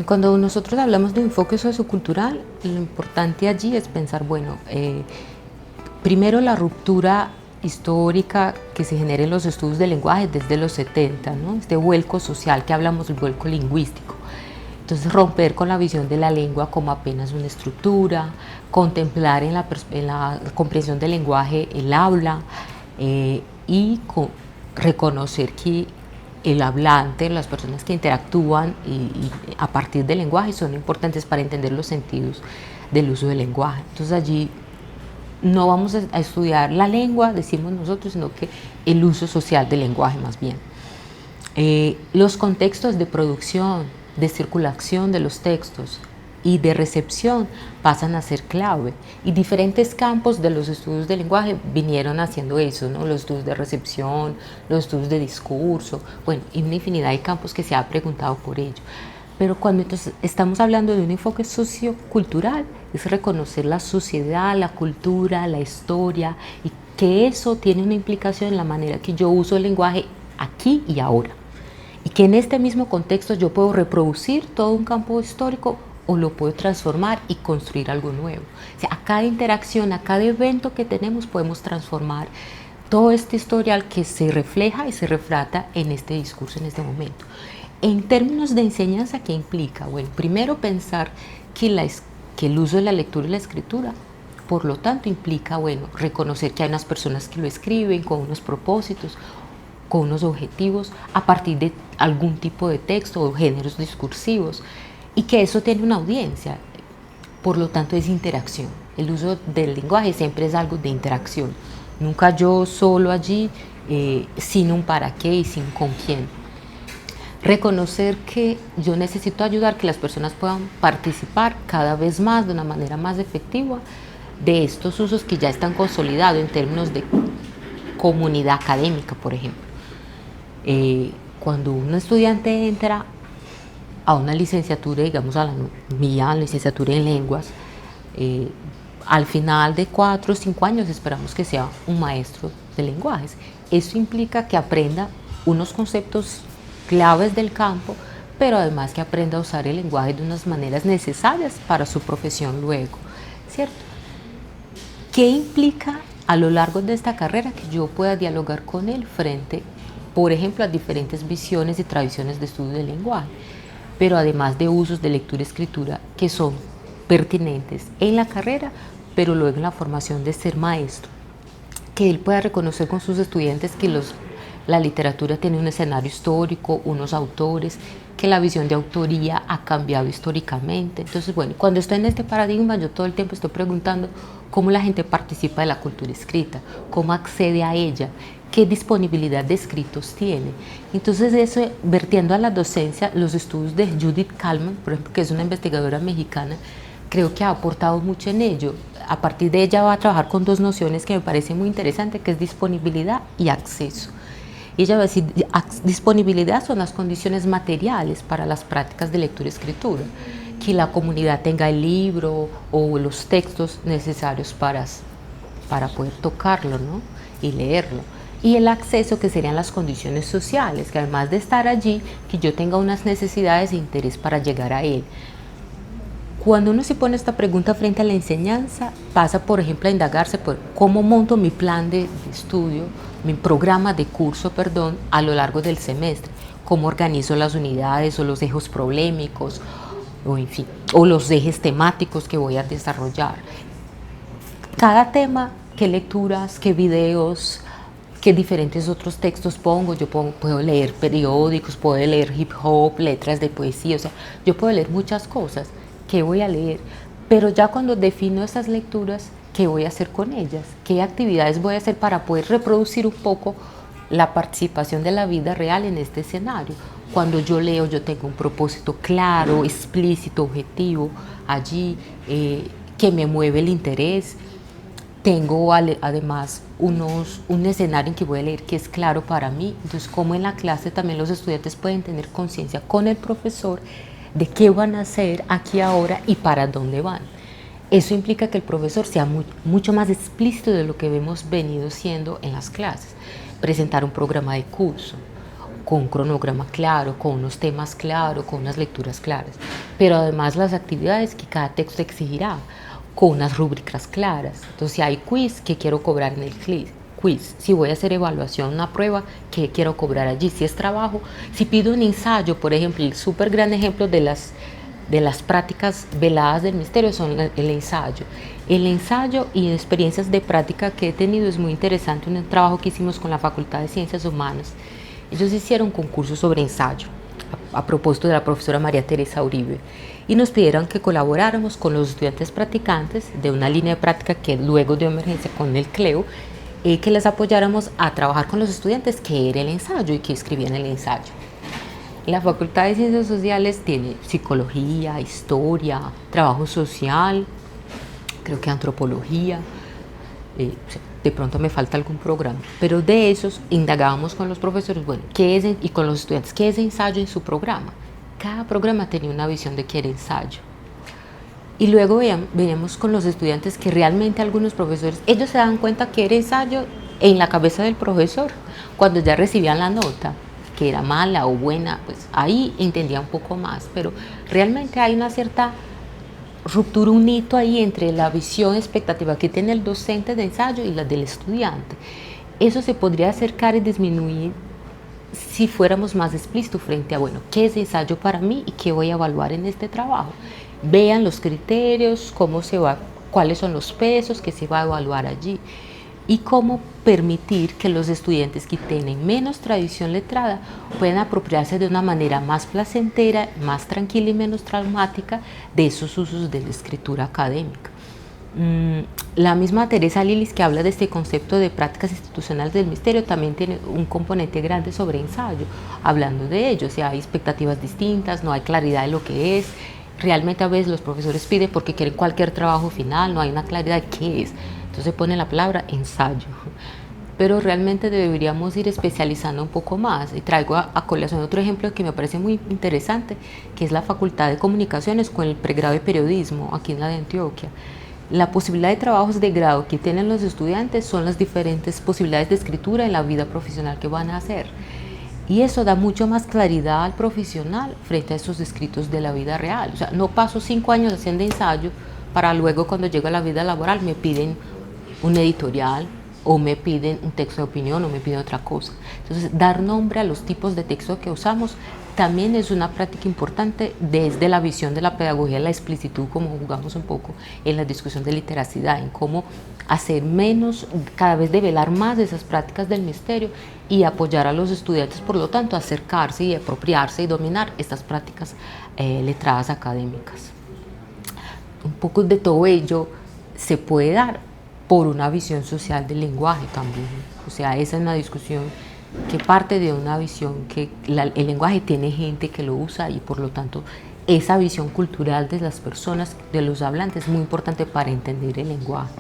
Cuando nosotros hablamos de enfoque sociocultural, lo importante allí es pensar, bueno, primero la ruptura histórica que se genera en los estudios del lenguaje desde los 70, ¿no? Este vuelco social que hablamos, el vuelco lingüístico. Entonces, romper con la visión de la lengua como apenas una estructura, contemplar en la comprensión del lenguaje el habla y reconocer que el hablante, las personas que interactúan y a partir del lenguaje son importantes para entender los sentidos del uso del lenguaje. Entonces allí no vamos a estudiar la lengua, decimos nosotros, sino que el uso social del lenguaje más bien. Los contextos de producción, de circulación de los textos y de recepción pasan a ser clave, y diferentes campos de los estudios del lenguaje vinieron haciendo eso, ¿no? Los estudios de recepción, los estudios de discurso, bueno, y una infinidad de campos que se ha preguntado por ello. Pero cuando entonces estamos hablando de un enfoque sociocultural, es reconocer la sociedad, la cultura, la historia, y que eso tiene una implicación en la manera que yo uso el lenguaje aquí y ahora. Y que en este mismo contexto yo puedo reproducir todo un campo histórico o lo puedo transformar y construir algo nuevo. O sea, a cada interacción, a cada evento que tenemos podemos transformar todo este historial que se refleja y se refrata en este discurso en este momento. En términos de enseñanza, ¿qué implica? Bueno, primero pensar que el uso de la lectura y la escritura, por lo tanto, implica, bueno, reconocer que hay unas personas que lo escriben con unos propósitos, con unos objetivos, a partir de algún tipo de texto o géneros discursivos, y que eso tiene una audiencia, por lo tanto es interacción. El uso del lenguaje siempre es algo de interacción, nunca yo solo allí, sin un para qué y sin con quién. Reconocer que yo necesito ayudar que las personas puedan participar cada vez más de una manera más efectiva de estos usos que ya están consolidados en términos de comunidad académica, por ejemplo. Cuando un estudiante entra a una licenciatura, digamos a la mía, licenciatura en lenguas, al final de 4 o 5 años esperamos que sea un maestro de lenguajes. Eso implica que aprenda unos conceptos claves del campo, pero además que aprenda a usar el lenguaje de unas maneras necesarias para su profesión luego, ¿cierto? ¿Qué implica a lo largo de esta carrera? Que yo pueda dialogar con él frente, por ejemplo, a diferentes visiones y tradiciones de estudio del lenguaje, pero además de usos de lectura y escritura que son pertinentes en la carrera, pero luego en la formación de ser maestro, que él pueda reconocer con sus estudiantes que la literatura tiene un escenario histórico, unos autores, que la visión de autoría ha cambiado históricamente. Entonces, bueno, cuando estoy en este paradigma, yo todo el tiempo estoy preguntando cómo la gente participa de la cultura escrita, cómo accede a ella, qué disponibilidad de escritos tiene. Entonces, eso, vertiendo a la docencia, los estudios de Judith Kalman, por ejemplo, que es una investigadora mexicana, creo que ha aportado mucho en ello. A partir de ella va a trabajar con 2 nociones que me parecen muy interesantes, que es disponibilidad y acceso. Ella va a decir, disponibilidad son las condiciones materiales para las prácticas de lectura y escritura, que la comunidad tenga el libro o los textos necesarios para poder tocarlo, ¿no? Y leerlo. Y el acceso, que serían las condiciones sociales, que además de estar allí, que yo tenga unas necesidades e interés para llegar a él. Cuando uno se pone esta pregunta frente a la enseñanza, pasa, por ejemplo, a indagarse por cómo monto mi plan de estudio, mi programa de curso, a lo largo del semestre, cómo organizo las unidades o los ejes problemáticos, o en fin, o los ejes temáticos que voy a desarrollar. Cada tema, qué lecturas, qué videos, qué diferentes otros textos pongo. Puedo leer periódicos, puedo leer hip hop, letras de poesía, o sea, yo puedo leer muchas cosas. ¿Qué voy a leer? Pero ya cuando defino esas lecturas, ¿qué voy a hacer con ellas? ¿Qué actividades voy a hacer para poder reproducir un poco la participación de la vida real en este escenario? Cuando yo leo, yo tengo un propósito claro, explícito, objetivo, allí, que me mueve el interés. Tengo además un escenario en que voy a leer que es claro para mí. Entonces, como en la clase también los estudiantes pueden tener conciencia con el profesor de qué van a hacer aquí ahora y para dónde van. Eso implica que el profesor sea mucho más explícito de lo que hemos venido siendo en las clases. Presentar un programa de curso, con un cronograma claro, con unos temas claros, con unas lecturas claras, pero además las actividades que cada texto exigirá, con unas rúbricas claras. Entonces, si hay quiz, ¿qué quiero cobrar en el quiz? Si voy a hacer evaluación, una prueba, ¿qué quiero cobrar allí? Si es trabajo, si pido un ensayo, por ejemplo, el súper gran ejemplo de las prácticas veladas del misterio son el ensayo. El ensayo y experiencias de práctica que he tenido es muy interesante, un trabajo que hicimos con la Facultad de Ciencias Humanas. Ellos hicieron concursos sobre ensayo, a propósito de la profesora María Teresa Uribe, y nos pidieron que colaboráramos con los estudiantes practicantes de una línea de práctica que luego dio emergencia con el CLEO, que les apoyáramos a trabajar con los estudiantes qué era el ensayo y qué escribían el ensayo. La Facultad de Ciencias Sociales tiene psicología, historia, trabajo social, creo que antropología, de pronto me falta algún programa, pero de esos indagábamos con los profesores, bueno, y con los estudiantes, ¿qué es ensayo en su programa? Cada programa tenía una visión de qué era ensayo. Y luego veíamos con los estudiantes que realmente algunos profesores, ellos se dan cuenta que era ensayo en la cabeza del profesor, cuando ya recibían la nota, que era mala o buena, pues ahí entendía un poco más, pero realmente hay una cierta ruptura, un hito ahí entre la visión expectativa que tiene el docente de ensayo y la del estudiante. Eso se podría acercar y disminuir si fuéramos más explícitos frente a, bueno, ¿qué es ensayo para mí y qué voy a evaluar en este trabajo? Vean los criterios, cuáles son los pesos que se va a evaluar allí y cómo permitir que los estudiantes que tienen menos tradición letrada puedan apropiarse de una manera más placentera, más tranquila y menos traumática de esos usos de la escritura académica. La misma Teresa Lilis, que habla de este concepto de prácticas institucionales del misterio, también tiene un componente grande sobre ensayo, hablando de ello. O sea, hay expectativas distintas, no hay claridad de lo que es. Realmente a veces los profesores piden porque quieren cualquier trabajo final, no hay una claridad de qué es. Entonces pone la palabra ensayo. Pero realmente deberíamos ir especializando un poco más. Y traigo a colación otro ejemplo que me parece muy interesante, que es la Facultad de Comunicaciones con el pregrado de Periodismo, aquí en la de Antioquia. La posibilidad de trabajos de grado que tienen los estudiantes son las diferentes posibilidades de escritura en la vida profesional que van a hacer. Y eso da mucho más claridad al profesional frente a esos escritos de la vida real. O sea, no paso 5 años haciendo ensayo para luego cuando llego a la vida laboral me piden un editorial o me piden un texto de opinión o me piden otra cosa. Entonces, dar nombre a los tipos de texto que usamos también es una práctica importante desde la visión de la pedagogía, la explicitud, como jugamos un poco en la discusión de literacidad, en cómo hacer menos, cada vez develar más de esas prácticas del misterio y apoyar a los estudiantes, por lo tanto, a acercarse y apropiarse y dominar estas prácticas letradas académicas. Un poco de todo ello se puede dar por una visión social del lenguaje también. O sea, esa es una discusión que parte de una visión que el lenguaje tiene gente que lo usa y por lo tanto esa visión cultural de las personas, de los hablantes, es muy importante para entender el lenguaje.